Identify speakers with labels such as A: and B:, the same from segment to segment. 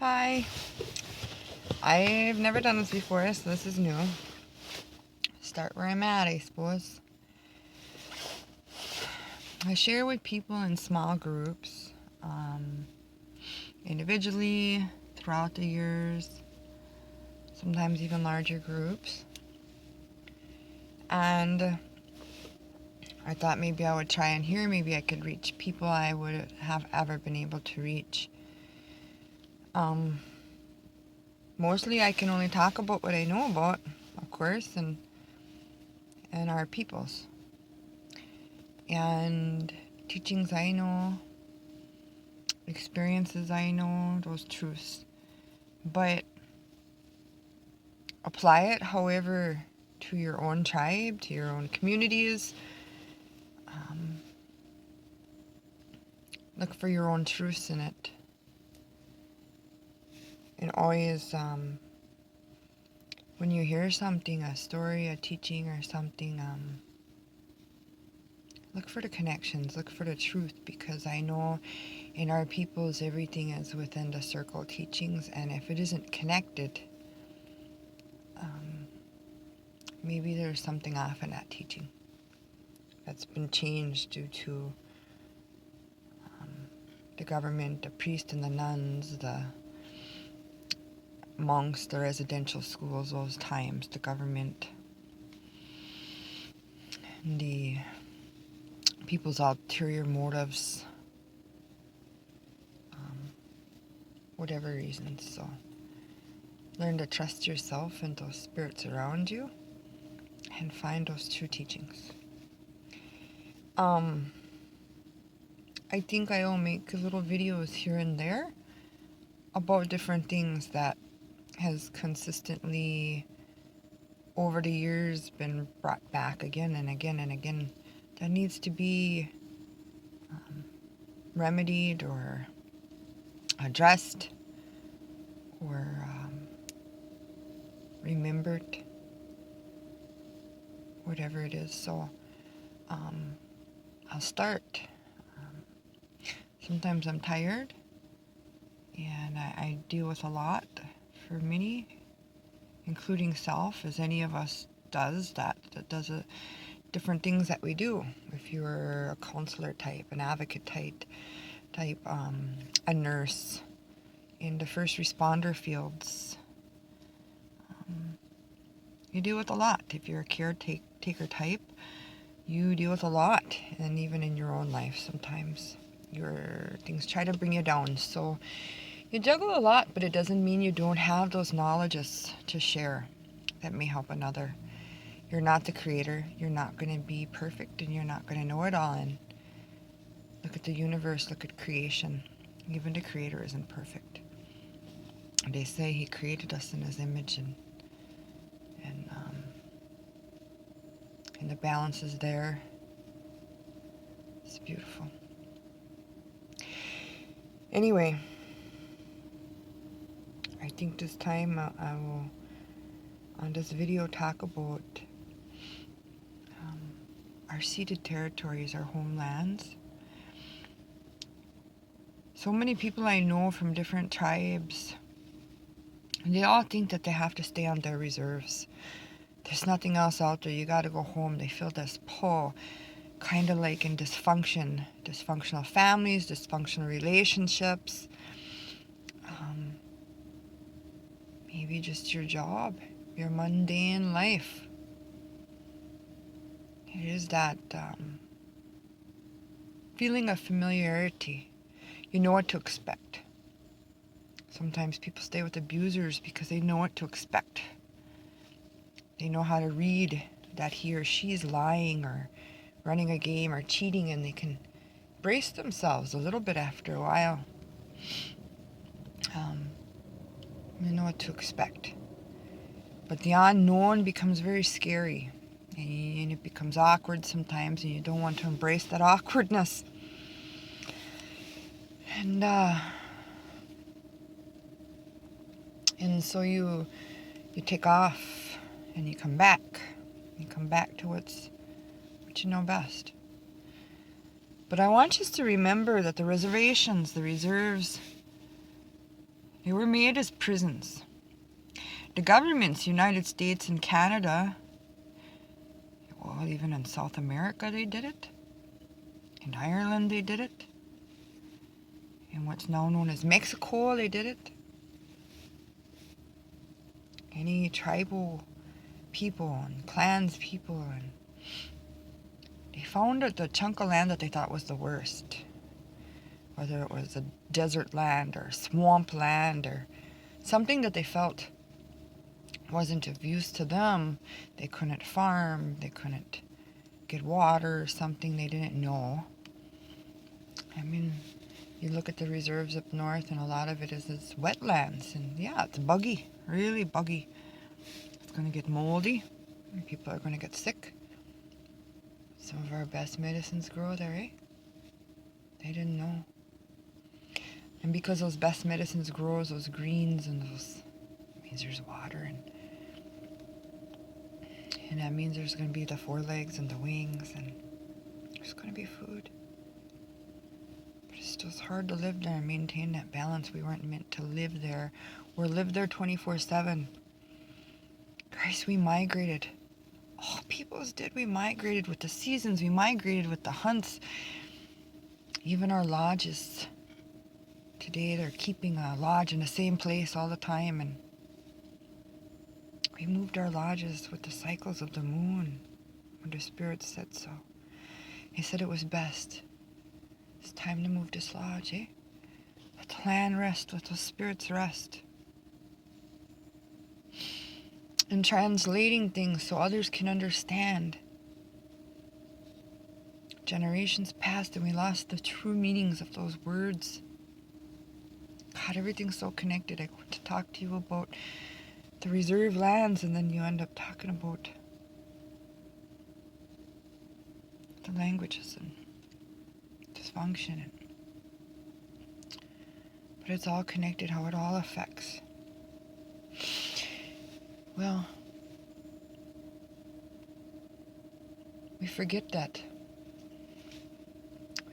A: Hi. I've never done this before, so this is new. Start where I'm at, I suppose. I share with people in small groups, individually, throughout the years, sometimes even larger groups. And I thought maybe I would try and here, maybe I could reach people I would have ever been able to reach. Mostly I can only talk about what I know about, of course, and our peoples. And teachings I know, experiences I know, those truths. But apply it, however, to your own tribe, to your own communities. Look for your own truths in it. And always, when you hear something, a story, a teaching, or something, look for the connections, look for the truth, because I know in our peoples everything is within the circle teachings, and if it isn't connected, maybe there's something off in that teaching that's been changed due to the government, the priests and the nuns, the monks, the residential schools, those times, the government, the people's ulterior motives, whatever reasons. So learn to trust yourself and those spirits around you and find those true teachings. I think I will make little videos here and there about different things that has consistently over the years been brought back again and again and again, that needs to be remedied or addressed or remembered, whatever it is. So I'll start. Sometimes I'm tired and I deal with a lot for many, including self, as any of us does, that does different things that we do. If you're a counselor type, an advocate type, a nurse, in the first responder fields, you deal with a lot. If you're a caretaker type, you deal with a lot, and even in your own life sometimes your things try to bring you down. So you juggle a lot, but it doesn't mean you don't have those knowledges to share that may help another. You're not the creator. You're not going to be perfect, and you're not going to know it all. And look at the universe, look at creation. Even the creator isn't perfect. They say he created us in his image, and the balance is there. It's beautiful. Anyway, I think this time I will, on this video, talk about our ceded territories, our homelands. So many people I know from different tribes, they all think that they have to stay on their reserves. There's nothing else out there. You got to go home. They feel this pull, kind of like in dysfunctional families, dysfunctional relationships. Maybe just your job, your mundane life. It is that feeling of familiarity. You know what to expect. Sometimes people stay with abusers because they know what to expect. They know how to read that he or she is lying or running a game or cheating, and they can brace themselves a little bit after a while. They know what to expect. But the unknown becomes very scary, and it becomes awkward sometimes, and you don't want to embrace that awkwardness. And so you take off and you come back. You come back to what you know best. But I want you to remember that the reservations, the reserves, They were made as prisons. The governments, United States and Canada, well, even in South America they did it. In Ireland they did it. In what's now known as Mexico they did it. Any tribal people and clans people, and they found the chunk of land that they thought was the worst. Whether it was a desert land or swamp land or something that they felt wasn't of use to them. They couldn't farm, they couldn't get water, something they didn't know. I mean, you look at the reserves up north and a lot of it is wetlands, and yeah, it's buggy, really buggy. It's going to get moldy and people are going to get sick. Some of our best medicines grow there, eh? They didn't know. And because those best medicines grow, those greens and those, means there's water, and that means there's going to be the forelegs and the wings, and there's going to be food. But it's just hard to live there and maintain that balance. We weren't meant to live there or live there 24/7. Christ, we migrated. All peoples did. We migrated with the seasons. We migrated with the hunts. Even our lodges. Today they're keeping a lodge in the same place all the time, and we moved our lodges with the cycles of the moon when the spirits said so. He said it was best. It's time to move this lodge, eh? Let the land rest, let the spirits rest. And translating things so others can understand. Generations passed and we lost the true meanings of those words. God, everything's so connected. I want to talk to you about the reserve lands, and then you end up talking about the languages and dysfunction. But it's all connected, how it all affects. Well, we forget that.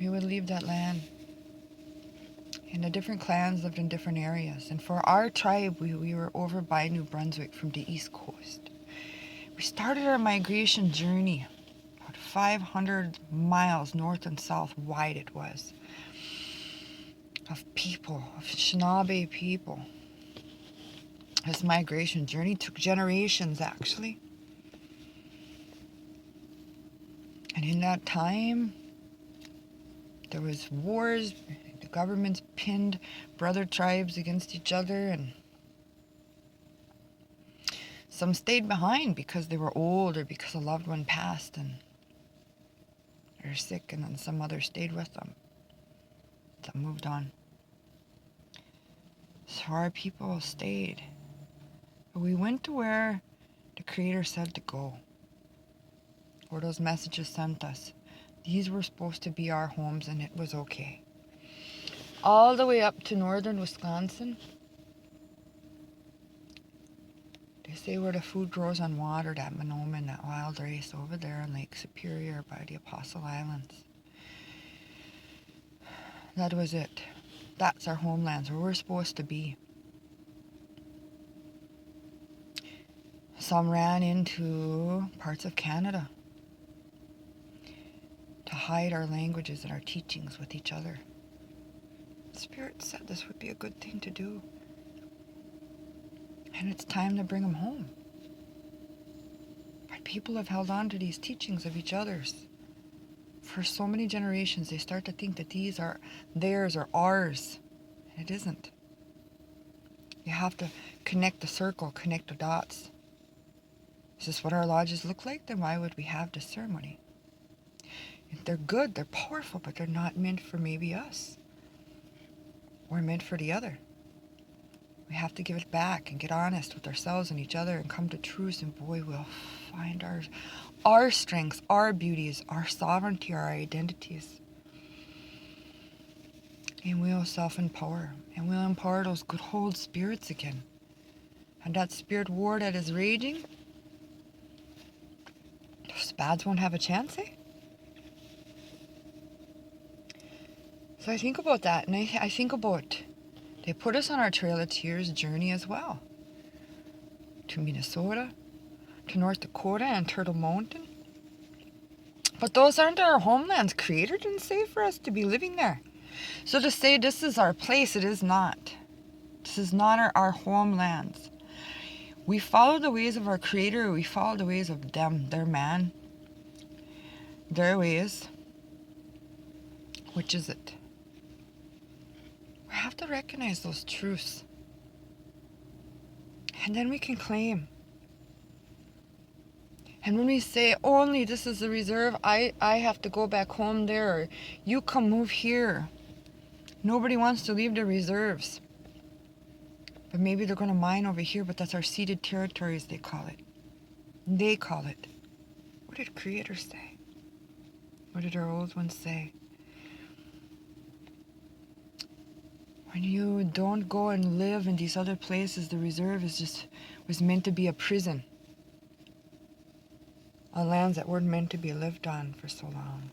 A: We would leave that land. And the different clans lived in different areas. And for our tribe, we were over by New Brunswick from the East Coast. We started our migration journey, about 500 miles north and south wide it was, of people, of Anishinabay people. This migration journey took generations, actually. And in that time, there was wars. The governments pinned brother tribes against each other, and some stayed behind because they were old or because a loved one passed and they're sick, and then some others stayed with them. Some moved on. So our people stayed. But we went to where the Creator said to go, where those messages sent us. These were supposed to be our homes, and it was okay. All the way up to northern Wisconsin. They say where the food grows on water, that Monoman, that wild race over there in Lake Superior by the Apostle Islands. That was it. That's our homelands, where we're supposed to be. Some ran into parts of Canada to hide our languages and our teachings with each other. Spirit said this would be a good thing to do. And it's time to bring them home. But people have held on to these teachings of each other's for so many generations. They start to think that these are theirs or ours. And it isn't. You have to connect the circle, connect the dots. Is this what our lodges look like? Then why would we have this ceremony? If they're good, they're powerful, but they're not meant for maybe us. We're meant for the other. We have to give it back and get honest with ourselves and each other and come to truth, and boy, we'll find our strengths, our beauties, our sovereignty, our identities. And we'll self-empower, and we'll empower those good old spirits again. And that spirit war that is raging, those bads won't have a chance, eh? So I think about that, and I think about They put us on our Trail of Tears journey as well. To Minnesota, to North Dakota and Turtle Mountain. But those aren't our homelands. Creator didn't say for us to be living there. So to say this is our place, it is not. This is not our homelands. We follow the ways of our Creator. We follow the ways of them, their man, their ways. Which is it? We have to recognize those truths. And then we can claim. And when we say, only this is the reserve, I have to go back home there, or you come move here. Nobody wants to leave the reserves. But maybe they're going to mine over here, but that's our ceded territories, they call it. They call it. What did Creator say? What did our old ones say? When you don't go and live in these other places, the reserve was meant to be a prison. On lands that weren't meant to be lived on for so long.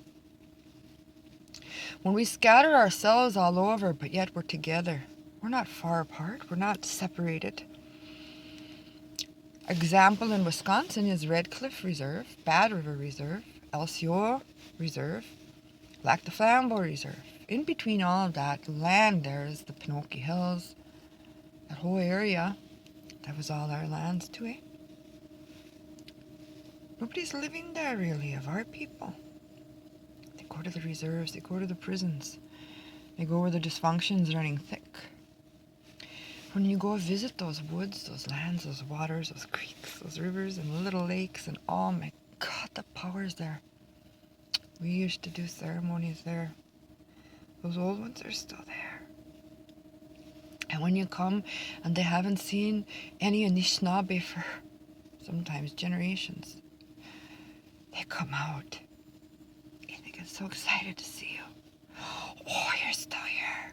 A: When we scatter ourselves all over, but yet we're together. We're not far apart. We're not separated. Example in Wisconsin is Red Cliff Reserve, Bad River Reserve, El Sio Reserve, Lac du Flambeau Reserve. In between all of that land there is the Pinocchio Hills, that whole area. That was all our lands too, eh? Nobody's living there really of our people. They go to the reserves, they go to the prisons. They go where the dysfunction's running thick. When you go visit those woods, those lands, those waters, those creeks, those rivers and little lakes and oh my God, the power's there. We used to do ceremonies there. Those old ones are still there. And when you come and they haven't seen any Anishinabay for sometimes generations, they come out and they get so excited to see you. Oh, you're still here.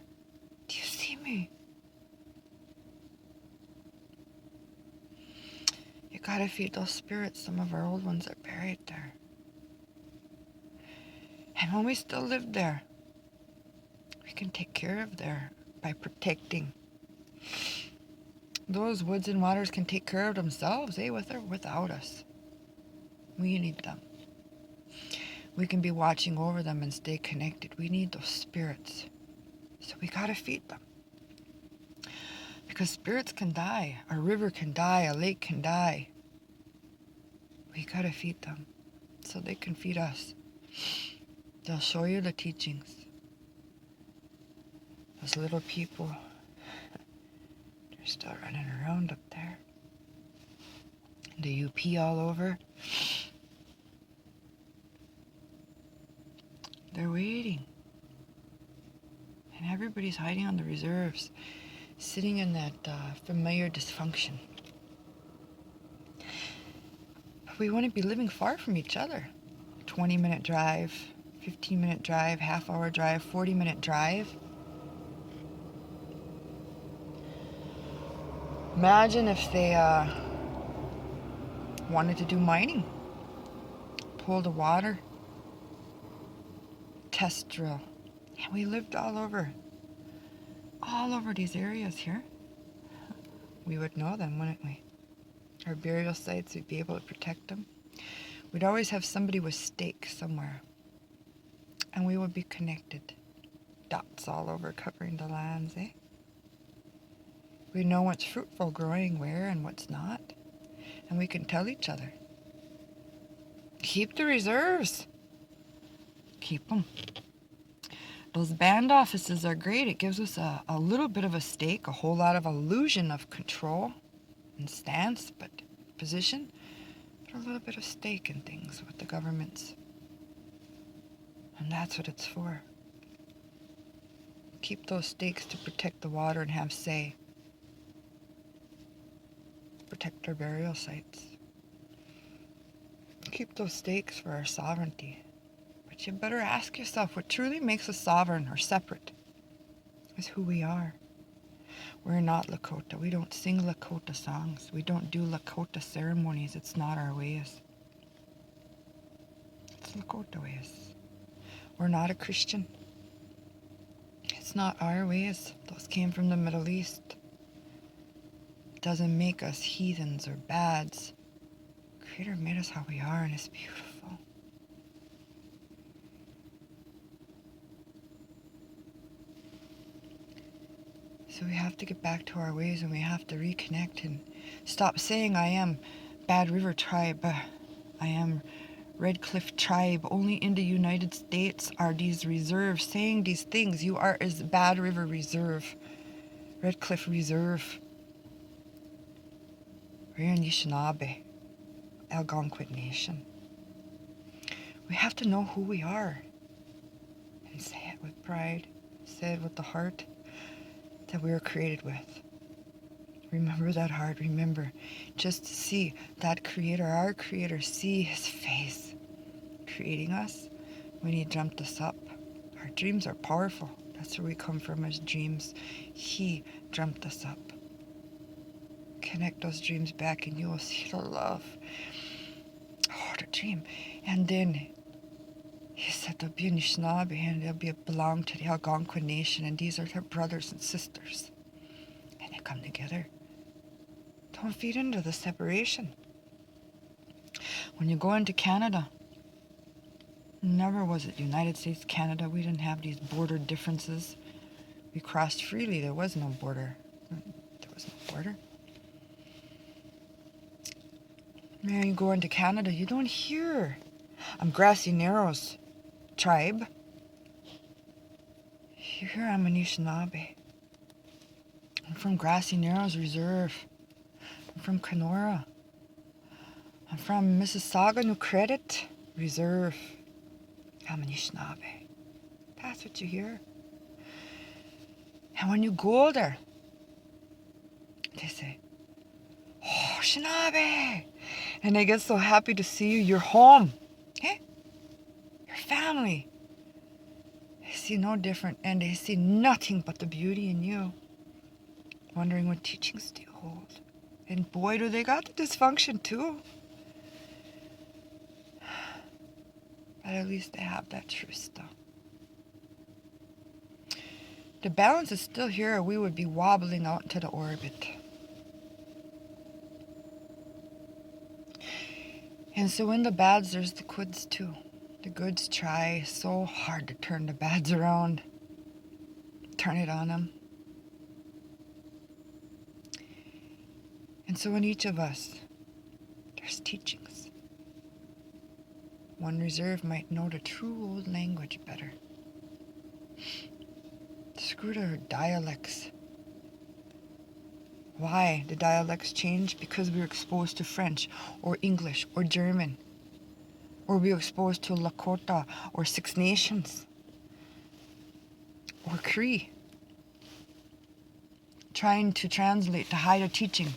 A: Do you see me? You gotta feed those spirits. Some of our old ones are buried there. And when we still live there, we can take care of there by protecting. Those woods and waters can take care of themselves, with or without us. We need them. We can be watching over them and stay connected. We need those spirits. So we gotta feed them. Because spirits can die. A river can die. A lake can die. We gotta feed them so they can feed us. They'll show you the teachings. Those little people, they're still running around up there. The UP all over. They're waiting. And everybody's hiding on the reserves, sitting in that familiar dysfunction. But we wouldn't be living far from each other. 20-minute drive, 15-minute drive, half-hour drive, 40-minute drive. Imagine if they wanted to do mining, pull the water, test drill. And we lived all over these areas here. We would know them, wouldn't we? Our burial sites, we'd be able to protect them. We'd always have somebody with stakes somewhere. And we would be connected. Dots all over covering the lands, eh? We know what's fruitful growing where and what's not. And we can tell each other. Keep the reserves. Keep them. Those band offices are great. It gives us a little bit of a stake, a whole lot of illusion of control and stance, but position, but a little bit of stake in things with the governments. And that's what it's for. Keep those stakes to protect the water and have say. Protect our burial sites. Keep those stakes for our sovereignty. But you better ask yourself what truly makes us sovereign or separate is who we are. We're not Lakota. We don't sing Lakota songs. We don't do Lakota ceremonies. It's not our ways. It's Lakota ways. We're not a Christian. It's That's not our ways. Those came from the Middle East. It doesn't make us heathens or bads. Creator made us how we are, and it's beautiful. So we have to get back to our ways, and we have to reconnect and stop saying I am Bad River Tribe. I am Red Cliff Tribe. Only in the United States are these reserves saying these things. You are as Bad River Reserve, Red Cliff Reserve. We're Anishinabay, Algonquin Nation. We have to know who we are and say it with pride, say it with the heart that we were created with. Remember that heart. Remember just to see that Creator, our Creator, see His face creating us when He dreamt us up. Our dreams are powerful. That's where we come from, as dreams. He dreamt us up. Connect those dreams back and you will see the love. Oh, the dream. And then He said there'll be Anishinaabe and they'll belong to the Algonquin Nation, and these are their brothers and sisters. And they come together. Don't feed into the separation. When you go into Canada, never was it United States, Canada. We didn't have these border differences. We crossed freely. There was no border. There was no border. Man, you go into Canada, you don't hear. I'm Grassy Narrows tribe. You hear I'm Anishinaabe. I'm from Grassy Narrows Reserve. I'm from Kenora. I'm from Mississauga New Credit Reserve. I'm Anishinaabe. That's what you hear. And when you go there, they say, oh, Anishinaabe. And they get so happy to see you. You're home. Okay? Your family. They see no different, and they see nothing but the beauty in you. Wondering what teachings do you hold. And boy, do they got the dysfunction too. But at least they have that truth still. The balance is still here, or we would be wobbling out into the orbit. And so in the bads, there's the goods too. The goods try so hard to turn the bads around. Turn it on them. And so in each of us, there's teachings. One reserve might know the true old language better. Screw their dialects. Why the dialects change? Because we were exposed to French or English or German. Or we were exposed to Lakota or Six Nations. Or Cree. Trying to translate to hide a teaching.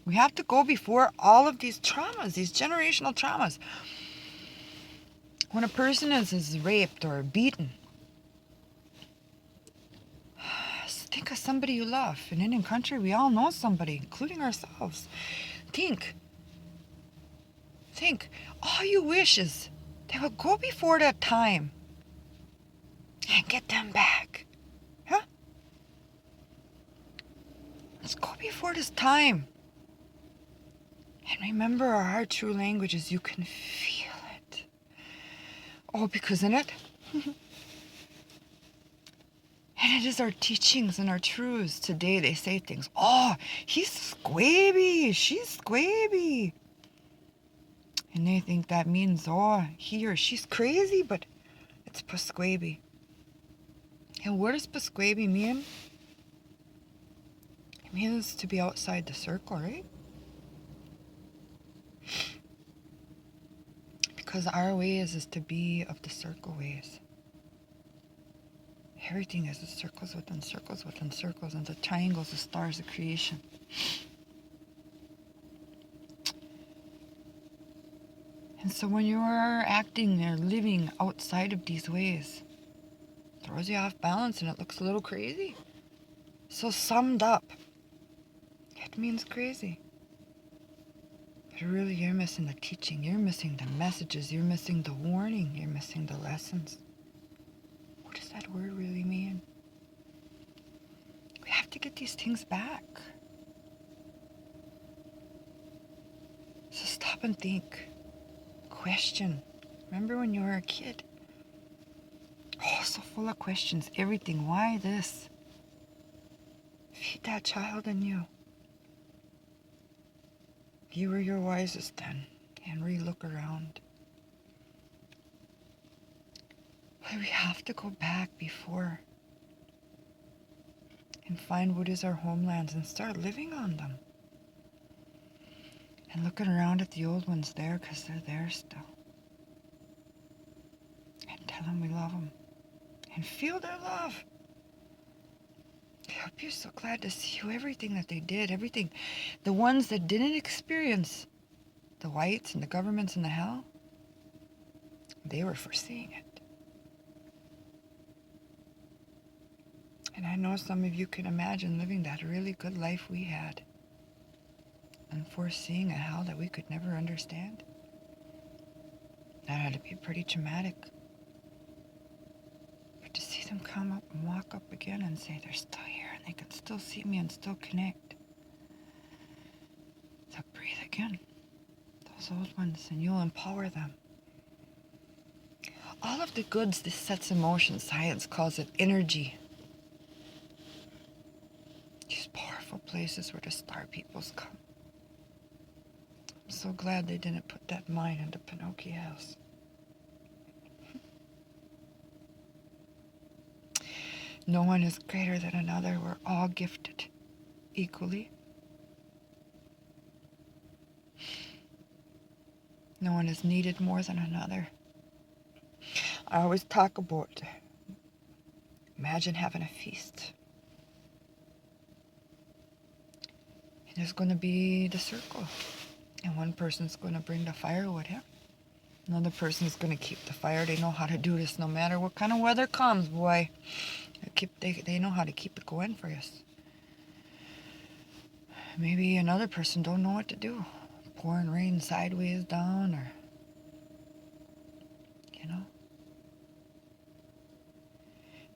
A: We have to go before all of these traumas, these generational traumas. When a person is raped or beaten, think of somebody you love. In Indian country, we all know somebody, including ourselves. Think. All you wish is they will go before that time and get them back. Huh? Let's go before this time. And remember, our true language is you can feel it. Oh, because in it, and it is our teachings and our truths. Today they say things. Oh, he's squaby. She's squaby. And they think that means, oh, he or she's crazy, but it's pasquaby. And what does pasquaby mean? It means to be outside the circle, right? Because our ways is to be of the circle ways. Everything is the circles within circles within circles, and the triangles, the stars of creation. And so when you are acting or living outside of these ways, it throws you off balance and it looks a little crazy. So summed up, it means crazy. But really, you're missing the teaching, you're missing the messages, you're missing the warning, you're missing the lessons. What does that word really mean? to get these things back. So stop and think. Question. Remember when you were a kid? Oh, so full of questions. Everything. Why this? Feed that child in you. You were your wisest then. Henry, look around. But we have to go back before and find what is our homelands and start living on them. And looking around at the old ones there, because they're there still. And tell them we love them. And feel their love. I'll be so glad to see you. Everything that they did, everything. The ones that didn't experience the whites and the governments and the hell, they were foreseeing it. And I know some of you can imagine living that really good life we had and foreseeing a hell that we could never understand. That had to be pretty traumatic. But to see them come up and walk up again and say they're still here and they can still see me and still connect. So breathe again. Those old ones, and you'll empower them. All of the goods this sets in motion, science calls it energy. These powerful places where the star peoples come. I'm so glad they didn't put that mine into Pinocchio's. No one is greater than another. We're all gifted equally. No one is needed more than another. I always talk about, imagine having a feast. And there's going to be the circle. And one person's going to bring the firewood here. Another person's going to keep the fire. They know how to do this no matter what kind of weather comes, boy. They know how to keep it going for us. Maybe another person don't know what to do. Pouring rain sideways down, or, you know.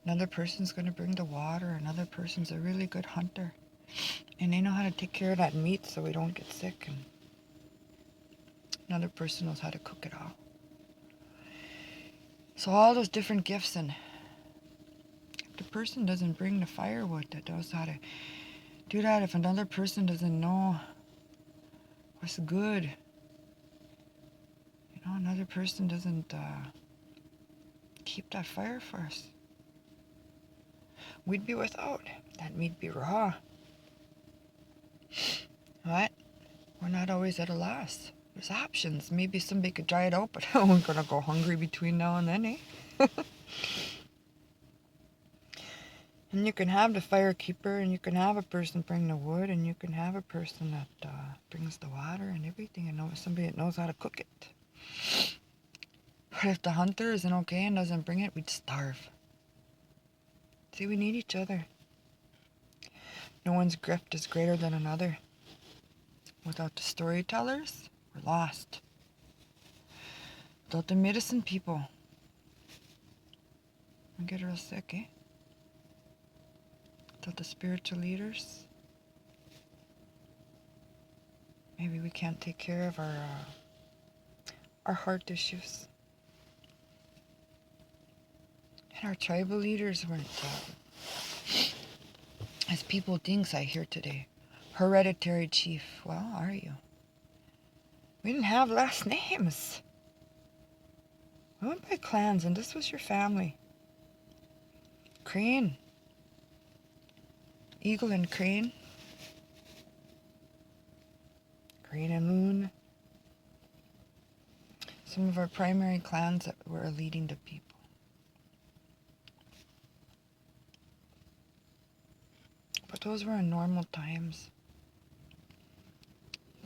A: Another person's going to bring the water. Another person's a really good hunter. And they know how to take care of that meat so we don't get sick. And another person knows how to cook it all. So all those different gifts, and if the person doesn't bring the firewood that knows how to do that, if another person doesn't know what's good, you know, another person doesn't keep that fire for us, we'd be without. That meat be raw. What? We're not always at a loss. There's options. Maybe somebody could dry it out, but we're gonna go hungry between now and then, eh? And you can have the fire keeper, and you can have a person bring the wood, and you can have a person that brings the water and everything, and somebody that knows how to cook it. But if the hunter isn't okay and doesn't bring it, we'd starve. See, we need each other. No one's gift is greater than another. Without the storytellers, we're lost. Without the medicine people, we get real sick, eh? Without the spiritual leaders, maybe we can't take care of our heart issues. And our tribal leaders weren't as people think I hear today. Hereditary chief. Well, are you? We didn't have last names. We went by clans, and this was your family. Crane. Eagle and Crane. Crane and Loon. Some of our primary clans that were leading the people. But those were in normal times.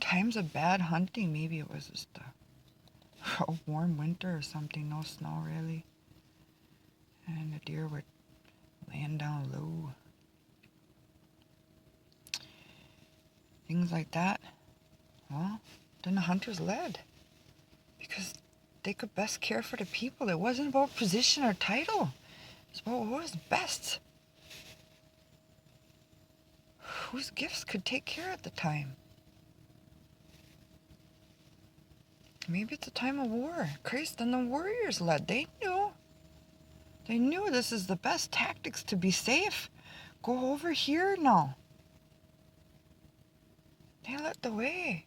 A: Times of bad hunting, maybe it was just a warm winter or something, no snow really. And the deer were laying down low. Things like that. Well, then the hunters led. Because they could best care for the people. It wasn't about position or title. It's about what was best. whose gifts could take care at the time? Maybe it's a time of war. Christ and the warriors led. They knew. They knew this is the best tactics to be safe. Go over here now. They led the way.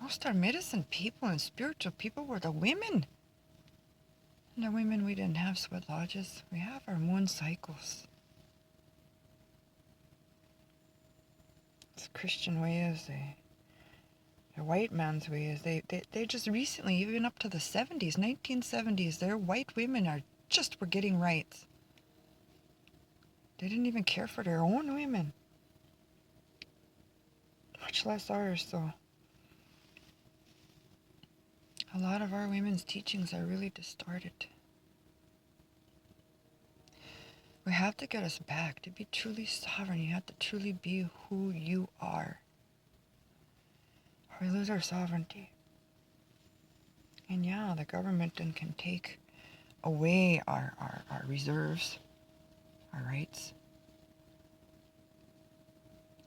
A: Most our medicine people and spiritual people were the women. And the women, we didn't have sweat lodges. We have our moon cycles. It's Christian ways. The white man's ways. They just recently, even up to the 70s, 1970s, their white women were getting rights. They didn't even care for their own women. Much less ours, so. A lot of our women's teachings are really distorted. We have to get us back. To be truly sovereign, you have to truly be who you are. Or we lose our sovereignty. And yeah, the government then can take away our reserves, our rights.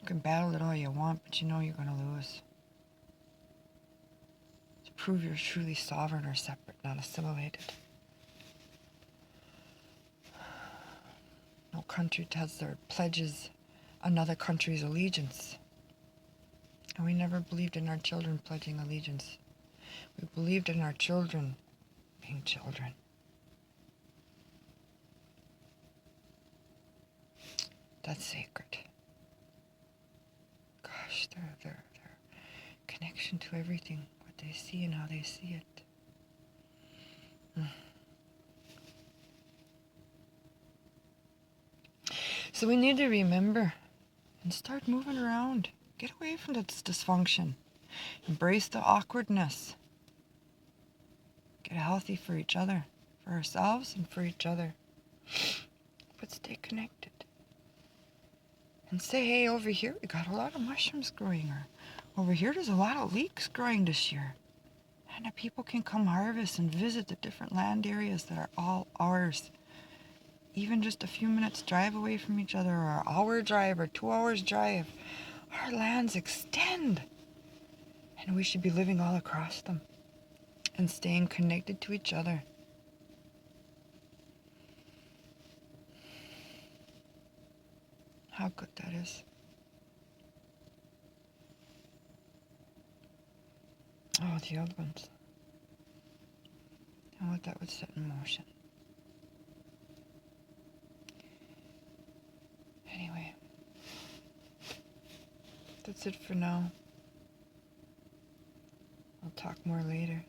A: You can battle it all you want, but you know you're going to lose. To prove you're truly sovereign or separate, not assimilated. No country has their pledges another country's allegiance. And we never believed in our children pledging allegiance. We believed in our children being children. That's sacred. Gosh, their connection to everything, what they see and how they see it. So we need to remember and start moving around. Get away from this dysfunction. Embrace the awkwardness. Get healthy for each other, for ourselves and for each other. But stay connected. And say, hey, over here we got a lot of mushrooms growing, or over here there's a lot of leeks growing this year. And the people can come harvest and visit the different land areas that are all ours. Even just a few minutes drive away from each other, or an hour drive, or 2 hours drive. Our lands extend. And we should be living all across them and staying connected to each other. How good that is. Oh, the old ones. And what that would set in motion. Anyway, that's it for now. I'll talk more later.